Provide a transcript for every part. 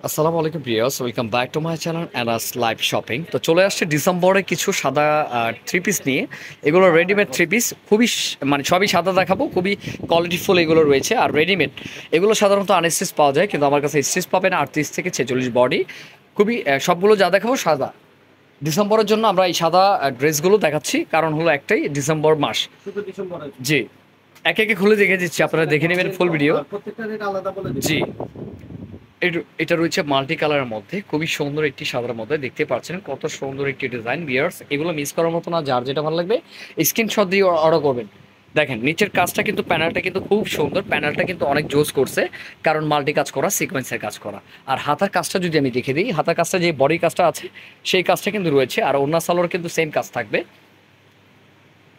আসসালামু আলাইকুম viewers, welcome back to my channel Anas live shopping. তো চলে আসছে ডিসেম্বরে কিছু সাদা থ্রি পিস নিয়ে। এগুলো রেডিমেড থ্রি পিস, খুবই মানে সবই সাদা দেখাবো, খুবই কোয়ালিটিফুল এগুলো রয়েছে। আর রেডিমেড এগুলো সাধারণত আনস্টিচ পাওয়া যায়, কিন্তু আমার কাছে স্টিচ পাবেন 38 থেকে 46 বডি। খুবই সবগুলো যা দেখাবো সাদা। ডিসেম্বরের জন্য আমরা এই সাদা ড্রেসগুলো দেখাচ্ছি, কারণ হলো একটাই, ডিসেম্বর মাস। শুধু ডিসেম্বরে। জি, একে একে খুলে দেখে দিচ্ছি, আপনারা দেখে নেবেন ফুল ভিডিও। প্রত্যেকটা রেট আলাদা বলে দিন। জি, এটা রয়েছে মাল্টি কালারের মধ্যে, খুবই সুন্দর একটি সাদার মধ্যে। দেখতে পাচ্ছেন কত সুন্দর একটি ডিজাইন বিয়ার্স। এগুলো মিস করার মতো না, যার যেটা ভালো লাগবে স্ক্রিনশট দিয়ে অর্ডার করবেন। দেখেন নিচের কাজটা কিন্তু, প্যানেলটা কিন্তু খুব সুন্দর, প্যানেলটা কিন্তু অনেক জোস করছে, কারণ মাল্টি কাজ করা, সিকোয়েন্সের কাজ করা। আর হাতার কাজটা যদি আমি দেখে দিই, হাতার কাজটা যে বডি কাজটা আছে সেই কাজটা কিন্তু রয়েছে। আর ওড়না সালোয়ার কিন্তু সেম কাজ থাকবে।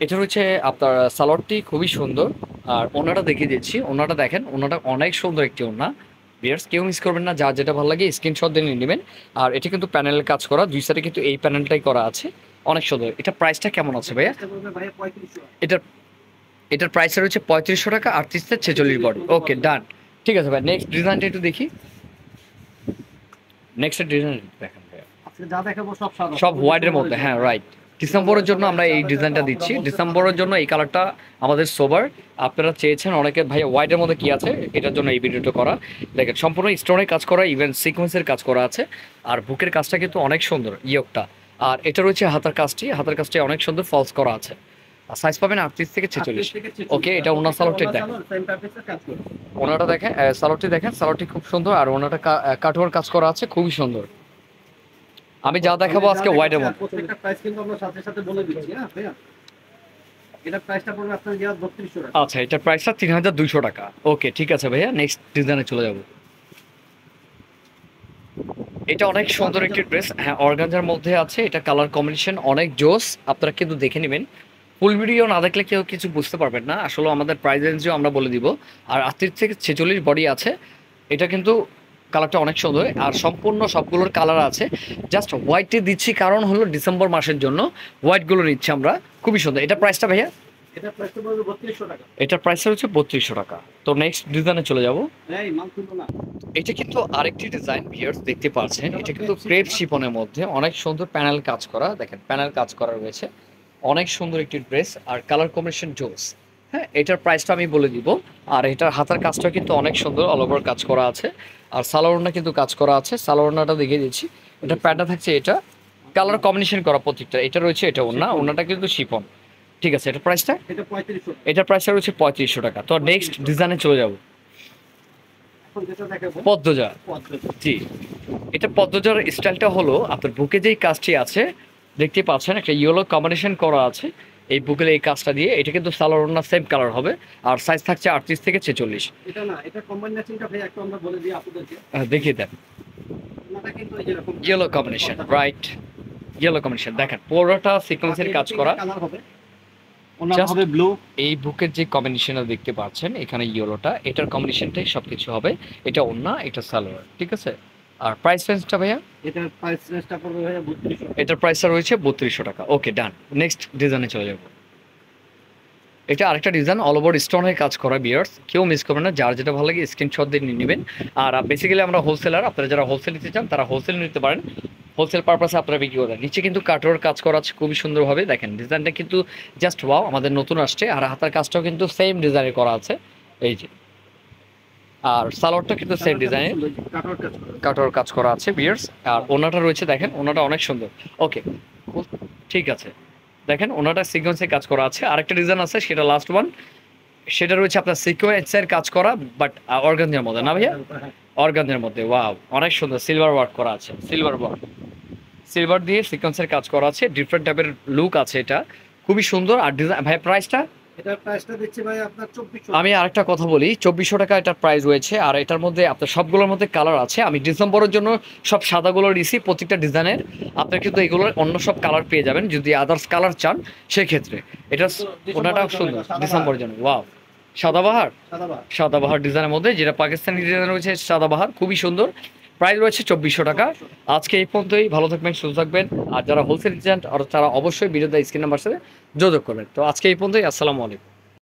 এটা রয়েছে আপনার সালোয়ারটি খুবই সুন্দর। আর ওনাটা দেখিয়ে দিচ্ছি, ওনাটা দেখেন, ওনাটা অনেক সুন্দর একটি ওনা। বিয়ার্স কেউ মিস করবেন না, যার যেটা ভালো লাগে স্ক্রিনশট দিয়ে নিয়ে নেবেন। আর এটা কিন্তু প্যানেলের কাজ করা, দুই সাইডে কিন্তু এই প্যানেলটাই করা আছে, অনেক সুন্দর। এটা প্রাইসটা কেমন আছে ভাইয়া? চেষ্টা করবে ভাইয়া 3500। এটার এটার প্রাইস রয়েছে 3500 টাকা, 38 থেকে 46 বডি। ওকে ডান, ঠিক আছে ভাই। নেক্সট ডিজাইনটা একটু দেখি, নেক্সট ডিজাইন দেখেন ভাইয়া। আজকে যা দেখাবো সব সাদা। সব হোয়াইটের মধ্যে, হ্যাঁ রাইট। ডিসেম্বরের জন্য আমরা এই ডিজাইনটা দিচ্ছি, ডিসেম্বরের জন্য এই কালারটা আমাদের সোবার। আপনারা চেয়েছেন অনেকে, ভাই হোয়াইটের মধ্যে কি আছে, এটার জন্য এই ভিডিওটা করা। দেখেন সম্পূর্ণ স্টোনের কাজ করা, ইভেন সিকোয়েন্সের কাজ করা আছে। আর বুকের কাজটা কিন্তু অনেক সুন্দর, ইয়োগটা। আর এটা রয়েছে হাতার কাজটি, হাতার কাজটি অনেক সুন্দর ফলস করা আছে। আর সাইজ পাবেন 38 থেকে 46। ওকে, এটা ওনার সালোয়ারটি দেখেন, সেম প্যাকেজের কাজ করবে। ওনাটা দেখেন, সালোয়ারটি দেখেন, সালোয়ারটি খুব সুন্দর। আর ওনাটা কাটওয়ার কাজ করা আছে, খুবই সুন্দর। আমি যা দেখাবো আজকে হোয়াইটের মধ্যে। প্রত্যেকটা প্রাইস কিন্তু আমরা সাথে সাথে বলে দিচ্ছি। হ্যাঁ ভাইয়া, এটা প্রাইসটা পড়বে আপনার 3200 টাকা। আচ্ছা, এটার প্রাইসটা 3200 টাকা। ওকে ঠিক আছে ভাইয়া, নেক্সট ডিজাইনে চলে যাব। এটা অনেক সুন্দর একটি ড্রেস, হ্যাঁ অর্গানজার মধ্যে আছে। এটা কালার কম্বিনেশন অনেক জোস, আপনারা কিন্তু দেখে নেবেন। ফুল ভিডিও না দেখলে কেউ কিছু বুঝতে পারবেন না। আসলে আমাদের প্রাইস রেঞ্জও আমরা বলে দিব। আর 38 থেকে 46 বডি আছে। এটা কিন্তু কালারটা অনেক সুন্দর, আর সম্পূর্ণ সবগুলোর কালার আছে। জাস্ট হোয়াইটে দিচ্ছি, কারণ হলো ডিসেম্বর মাসের জন্য হোয়াইটগুলো নিচ্ছি আমরা। খুবই সুন্দর। এটা প্রাইসটা ভাইয়া? এটা প্রাইসটা পড়বে 3200 টাকা। এটার প্রাইস হচ্ছে 3200 টাকা। তো নেক্সট ডিজাইনে চলে যাব। এই মাল তুলবো না। এটা কিন্তু আরেকটি ডিজাইন ভিউয়ার্স, দেখতে পাচ্ছেন। এটা কিন্তু ক্রেপ শিফনের মধ্যে অনেক সুন্দর প্যানেল কাজ করা, দেখেন প্যানেল কাজ করা রয়েছে। অনেক সুন্দর একটি ড্রেস, আর কালার কম্বিনেশন জোস। হ্যাঁ, এটার প্রাইসটা আমি বলে দিব। আর এটার হাতার কাজটা কিন্তু অনেক সুন্দর, অল ওভার কাজ করা আছে। আর সালোয়ারটা কিন্তু কাজ করা আছে, সালোয়ারটা দেখিয়ে দিচ্ছি। এটা প্যান্টটা থাকছে, এটা কালার কম্বিনেশন করা প্রত্যেকটা। এটা রয়েছে, এটা ওড়না, ওড়নাটা কিন্তু শিফন। ঠিক আছে, এটা প্রাইসটা? এটা 3500। এটার প্রাইসটা রয়েছে 3500 টাকা। তো নেক্সট ডিজাইনে চলে যাব। এখন যেটা দেখাবো পদ্মজা। পদ্ধতি। জি, এটা পদ্মজার স্টাইলটা হলো, আপনার বুকে যেই কাজটি আছে দেখতে পাচ্ছেন, একটা ইয়েলো কম্বিনেশন করা আছে এই বুকের এই কাজটা দিয়ে। এটা কিন্তু সালোয়ার ওড়না সেম কালার হবে। আর সাইজ থাকছে 38 থেকে 46। এটা না, এটা কম্বিনেশনটা ভাই একটু আমরা বলে দিই আপনাদেরকে। দেখিয়ে দেন। ওনাটা কিন্তু এই যেরকম yellow combination, right, yellow combination. দেখেন পুরোটা সিকোয়েন্সের কাজ করা। কালার হবে, ওনার Just হবে ব্লু। এই বুকের যে কম্বিনেশনটা দেখতে পাচ্ছেন এখানে ইয়েলোটা, এটার কম্বিনেশনটাই সবকিছু হবে। এটা ওড়না, এটা সালোয়ার, ঠিক আছে। আর প্রাইস রেঞ্জটা ভাইয়া? এটার প্রাইস রেঞ্জটা পড়বে ভাইয়া 3200। এটার প্রাইসটা রয়েছে 3200 টাকা। ওকে ডান, নেক্সট ডিজাইনে চলে যাব। এটা আরেকটা ডিজাইন, অল ওভার স্টোনের কাজ করা বিয়ার্স। কেউ মিস করবেন না, যার যেটা ভালো লাগে স্ক্রিনশট দিয়ে নিয়ে নেবেন। আর বেসিক্যালি আমরা হোলসেলার, আপনারা যারা হোলসেল নিতে চান তারা হোলসেল নিতে পারেন। হোলসেল পারপাসে আপনারা বিক্রি করেন। নিচে কিন্তু কাটওয়ার কাজ করা আছে খুবই সুন্দরভাবে, দেখেন ডিজাইনটা কিন্তু জাস্ট ওয়াও, আমাদের নতুন আসছে। আর হাতার কাজটাও কিন্তু সেম ডিজাইনে করা আছে, এই যে। আর সালোয়ারটা কিন্তু সেম ডিজাইনের কাটার কাজ করে। কাটওয়ার কাজ করা আছে বিয়ার্স। আর ওনাটা রয়েছে, দেখেন ওনাটা অনেক সুন্দর। ওকে ঠিক আছে, দেখেন ওনাটা সিকোয়েন্সের কাজ করা আছে। আরেকটা ডিজাইন আছে, সেটা লাস্ট ওয়ান। সেটা রয়েছে আপনার সিকোয়েন্সের কাজ করা, বাট অর্গানজার মধ্যে না ভাইয়া? অর্গানজার মধ্যে, ওয়াও অনেক সুন্দর, সিলভার ওয়ার্ক করা আছে, সিলভার ওয়ার্ক, সিলভার দিয়ে সিকোয়েন্সের কাজ করা আছে। ডিফারেন্ট টাইপের লুক আছে, এটা খুবই সুন্দর। আর ডিজাইন ভাই প্রাইসটা? এটার প্রাইসটা দিচ্ছি ভাই আপনার 2400। আমি আরেকটা কথা বলি, 2400 টাকা এটার প্রাইস রয়েছে। আর এটার মধ্যে আপনার সবগুলোর মধ্যে কালার আছে। আমি ডিসেম্বরের জন্য সব সাদাগুলো নিয়েছি প্রত্যেকটা ডিজাইনের। আপনার কিন্তু এগুলোর অন্য সব কালার পেয়ে যাবেন, যদি আদার্স কালার চান সেক্ষেত্রে। এটা ওনাটাও সুন্দর ডিসেম্বরের জন্য, ওয়াও। সাদাবাহার, সাদাবাহার। সাদাবাহার ডিজাইনের মধ্যে, যেটা পাকিস্তানি ডিজাইন রয়েছে সাদাবাহার, খুবই সুন্দর। প্রাইস রয়েছে 2400 টাকা। আজকে এই পর্যন্তই, ভালো থাকবেন, সুস্থ থাকবেন। আর যারা হোলসেল চান আর তারা অবশ্যই ভিডিওতে স্ক্রিন নাম্বার সাথে যোগাযোগ করবেন। তো আজকে এই পর্যন্তই, আসসালামু আলাইকুম।